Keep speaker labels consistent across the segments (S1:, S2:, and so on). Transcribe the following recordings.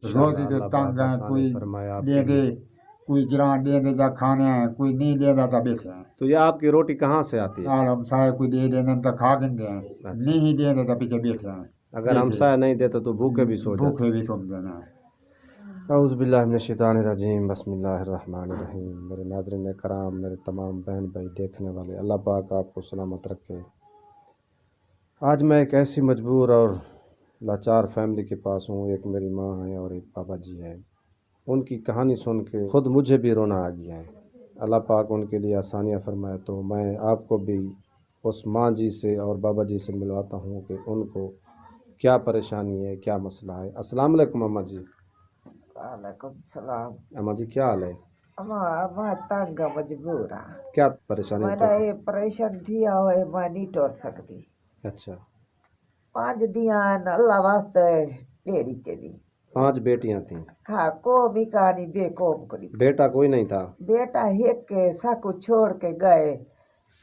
S1: रोटी तो तंग है, कोई दे दे, कोई ग्रां दे दे जा खाने हैं, कोई नहीं दे दा तो बैठे हैं।
S2: तो ये आपकी रोटी कहाँ से आती है?
S1: हम सारे कोई दे देने तो खा लेते हैं, नहीं दे दे तो पीछे बैठे हैं।
S2: अगर हमसाया नहीं देते तो भूखे भी सो जाते।
S1: भूखे भी सो जाना है।
S2: औज़ु बिल्लाहि मिनश्शैतानिर्रजीम, बिस्मिल्लाहिर्रहमानिर्रहीम। मेरे नाज़रीन कराम, मेरे तमाम बहन भाई देखने वाले, अल्लाह पाक आपको सलामत रखे। आज मैं एक ऐसी मजबूर और लाचार फैमिली के पास हूँ। एक मेरी माँ है और एक पापा जी हैं। उनकी कहानी सुन के खुद मुझे भी रोना आ गया है। अल्लाह पाक उनके लिए आसानियाँ फरमाए। तो मैं आपको भी उस माँ जी से और बाबा जी से मिलवाता हूँ कि उनको क्या परेशानी है, क्या मसला है। अस्सलाम वालेकुम अम्मा जी।
S3: वालेकुम सलाम।
S2: अम्मा जी क्या हाल है?
S3: मैं तंग मजबूर हाँ।
S2: क्या परेशानी है?
S3: मैंने ये परेशान थी हुए मैं नहीं टोर सकती।
S2: अच्छा,
S3: 5 दिया अल्लाह वास्ते डेरी चली।
S2: 5 बेटियां थीं।
S3: हाँ, को भी कहानी बेकोम करी।
S2: बेटा कोई नहीं था?
S3: बेटा एक के साकू छोड़ के गए।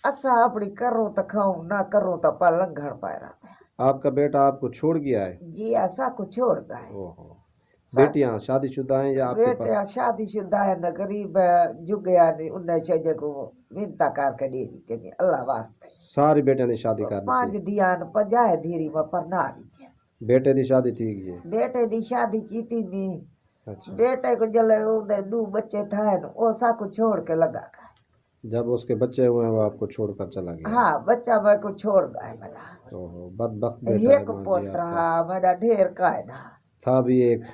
S3: अच्छा अपनी करूँ तो खाऊं, ना करूँ तो पलंघड़ पाए रहता है।
S2: आपका बेटा आपको छोड़ गया है?
S3: जी ऐसा को छोड़ गए।
S2: ओहो। बेटियां शादीशुदा हैं या आपके पास?
S3: बेटे शादीशुदा है न, गरीब है, जुगया नहीं, उन्हें चाहिए को मिन्नता करके दे दी थी अल्लाह वास्ते।
S2: सारी बेटियां ने शादी कर ली
S3: 5
S2: थी?
S3: दिया पजाए धीरी में परना दी।
S2: बेटे दी शादी थी ये?
S3: बेटे दी शादी की थी नहीं।
S2: अच्छा,
S3: बेटे को जले उधर 2 बच्चे थे न, वो साकू छोड़ के लगा गए।
S2: जब उसके बच्चे हुए वो आपको छोड़कर चला गया?
S3: हाँ, बच्चा मैं को छोड़ गए मेरा।
S2: ओहो, बदबख्त बेटा है
S3: एक
S2: माँ जी
S3: पोत्र
S2: आपका।
S3: हाँ मेरा ढेर कायदा।
S2: था भी एक?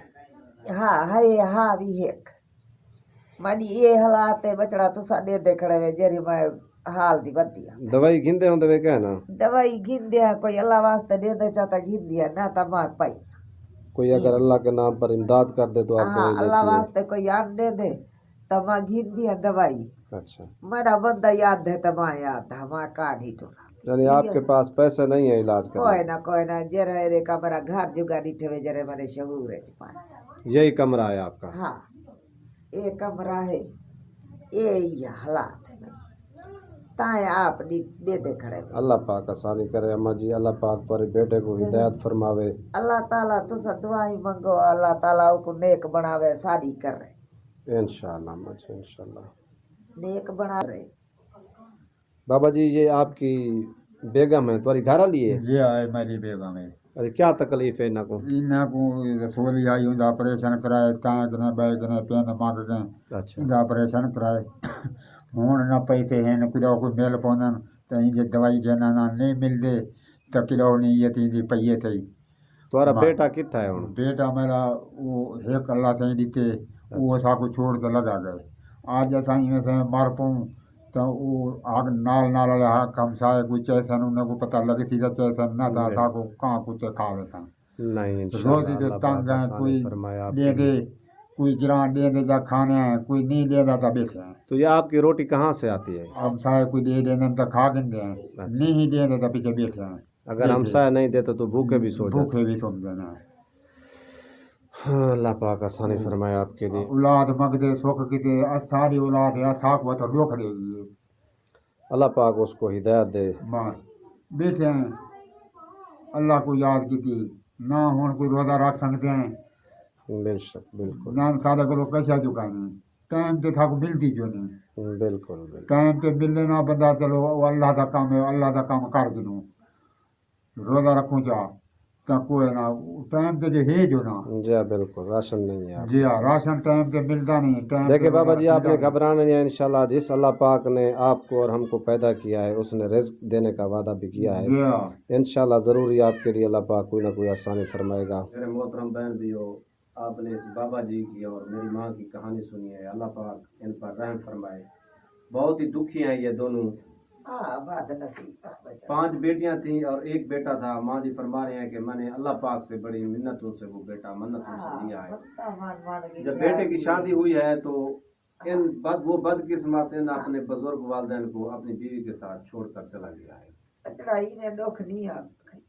S3: हाँ है हाँ भी एक। मनी ये हालात है बचड़ा तो साडे देखड़े वे जेरी मैं हाल दी बदिया।
S2: दवाई घिंदे होंदे वे क्या ना?
S3: दवाई घिन दिया कोई अल्लाह वास्ते दे दे चाहता घिन दिया ना तो मैं पाई।
S2: कोई अगर अल्लाह के नाम पर इमदाद कर दे तो आप
S3: हाँ
S2: दवाई
S3: अल्लाह
S2: लेती है?
S3: वास्ते कोई याद दे दे तो मैं घिन दिया दवाई।
S2: अच्छा,
S3: मेरा बंदा याद है तो मैं याद है मैं का नहीं तो
S2: यानी आपके पास पैसे नहीं है इलाज करने?
S3: कोई ना जरे रे का मेरा घर जुगा ठेवे जरे मेरे शहूर है पाए।
S2: यही कमरा है आपका?
S3: हाँ एक कमरा है ये हालात है ताए आप दे दे खड़े।
S2: अल्लाह पाक आसानी करे अम्मा जी। अल्लाह पाक पर बेटे को हिदायत फरमावे।
S3: अल्लाह ताला तो दुआ ही मंगो, अल्लाह ताला को नेक बनावे, शादी कर रहे
S2: इंशाअल्लाह अम्मा जी, इंशाअल्लाह
S3: नेक बना रहे।
S2: बाबा जी ये आपकी बेगम है तुम्हारी घर वाली है?
S1: ये है मेरी बेगम है।
S2: अरे क्या तकलीफ है इन्हें को?
S1: इन्हें को रसोली आई उनका ऑपरेशन कराए, टाँग ने बैग ने पेन मांग गए,
S2: अच्छा,
S1: इनका ऑपरेशन कराए। हूँ ना पैसे हैं न किलो कोई मेल पौन तो ये दवाई देना ना नहीं मिलते तो किलो नहीं ये थी पहिए थे।
S2: तुम्हारा बेटा कितना है हुण?
S1: बेटा मेरा वो एक अल्लाह से दीते वो साकू छोड़ के लगा गए। आज असा में मार पाऊँ तो वो आग नाल नाल हाथ हमसाए कोई चैसन उन्हें को पता लगी थी चैसन ना था साकू कहाँ कुछ खावे सन।
S2: नहीं
S1: रोटी तो तंग है, कोई दे दे, कोई ग्रां दे दे जा खाने हैं, कोई नहीं दे दा तो बैठे हैं।
S2: तो ये आपकी रोटी कहाँ से आती है?
S1: अब सारे कोई दे देने तो खा लेते हैं, नहीं दे दे तो पीछे बैठे हैं।
S2: अगर हमसाया नहीं देते तो भूखे भी सो जाते।
S1: भूखे भी सो जाना है।
S2: हाँ, अल्लाह पाक आसानी फरमाए आपके लिए।
S1: औलाद मंगते सुख की सारी औलाद है साख वो तो रोक देगी।
S2: अल्लाह पाक उसको हिदायत दे।
S1: बस बैठे हैं अल्लाह को याद की ना होने कोई रोजा रख सकते हैं
S2: बेशक, बिल्कुल
S1: ना सारे को कैसा चुकाने टाइम पे था को मिलती जो नहीं
S2: बिल्कुल बिल्कुल।
S1: टाइम पे मिलने ना बंदा चलो वो अल्लाह का काम है, अल्लाह का काम कर दूँ रोजा रखूँ जा तो कोई ना टाइम पे जो है जो ना।
S2: जी हाँ, बिल्कुल राशन नहीं है
S1: जी हाँ राशन टाइम पे मिलता नहीं। टाइम
S2: देखिए बाबा जी आपने घबराना नहीं है। इंशाल्लाह जिस अल्लाह पाक ने आपको और हमको पैदा किया है उसने रिज़्क देने का वादा भी किया है। इंशाल्लाह ज़रूर ही आपके लिए अल्लाह पाक कोई ना कोई आसानी फरमाएगा। मेरे मोहतरम बहन भी हो, आपने इस बाबा जी की और मेरी माँ की कहानी सुनी है। अल्लाह पाक इन पर रहम फरमाए। बहुत ही दुखी हैं ये दोनों। 5 बेटियां थीं और एक बेटा था। माँ जी फरमा रहे हैं कि मैंने अल्लाह पाक से बड़ी मिन्नतों से वो बेटा मन्नतों से लिया है। जब बेटे की शादी हुई है तो वो बदकिस्मत इन अपने बुजुर्ग वालिदैन को अपनी बीवी के साथ छोड़कर चला गया है।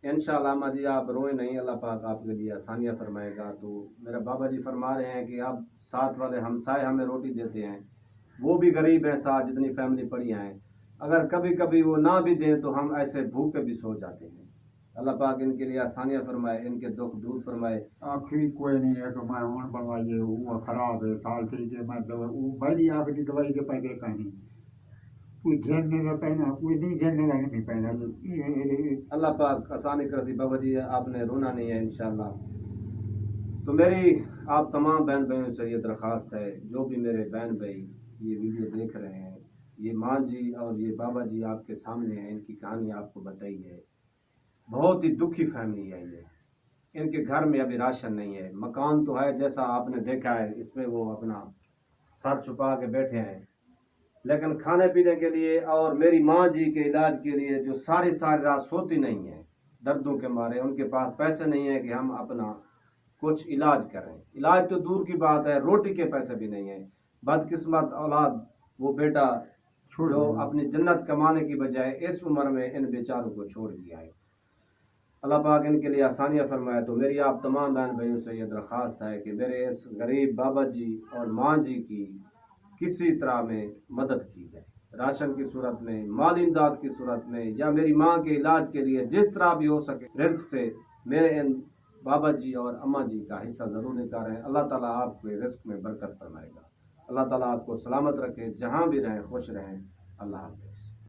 S2: इंशाअल्लाह माँ जी आप रोए नहीं, अल्लाह पाक आपके लिए आसानियाँ फरमाएगा। तो मेरा बाबा जी फरमा रहे हैं कि अब साथ वाले हमसाए हमें रोटी देते हैं, वो भी गरीब हैं, साथ जितनी फैमिली पड़ी हैं, अगर कभी कभी वो ना भी दें तो हम ऐसे भूखे भी सो जाते हैं। अल्लाह पाक इनके लिए आसानियाँ फरमाए, इनके दुख दूर फरमाए।
S1: आखिरी कोई नहीं है कि मैं हूँ बनवाइए वो खराब है साल थी कि मैं दवा वो बड़ी आँख की दवाई के पैसे कहीं कोई झेलने का पहना कोई नहीं झेलने का नहीं पहना
S2: अल्लाह पाक आसानी कर दी। बाबा जी आपने रोना नहीं है इंशाल्लाह। तो मेरी आप तमाम बहन भाइयों से ये दरख्वास्त है, जो भी मेरे बहन भाई ये वीडियो देख रहे हैं, ये माँ जी और ये बाबा जी आपके सामने हैं, इनकी कहानी आपको बताई है। बहुत ही दुखी फैमिली है ये। इनके घर में अभी राशन नहीं है, मकान तो है जैसा आपने देखा है, इसमें वो अपना सर छुपा के बैठे हैं, लेकिन खाने पीने के लिए और मेरी माँ जी के इलाज के लिए जो सारी रात सोती नहीं है दर्दों के मारे, उनके पास पैसे नहीं है कि हम अपना कुछ इलाज करें। इलाज तो दूर की बात है, रोटी के पैसे भी नहीं है। बदकिस्मत औलाद वो बेटा जो अपनी जन्नत कमाने की बजाय इस उम्र में इन बेचारों को छोड़ दिया है। अल्लाह पाक इनके लिए आसानियाँ फरमाए। तो मेरी आप तमाम बहन भाइयों से ये दरख्वास्त है कि मेरे इस गरीब बाबा जी और माँ जी की किसी तरह में मदद की जाए, राशन की सूरत में, माली इमदाद की सूरत में, या मेरी माँ के इलाज के लिए जिस तरह भी हो सके रिज़्क से मेरे इन बाबा जी और अम्मा जी का हिस्सा ज़रूर निकालें। अल्लाह ताला आपके रिज़्क में बरकत फरमाएगा। अल्लाह ताला आपको सलामत रखे, जहाँ भी रहें खुश रहें। अल्लाह हाफ़िज़।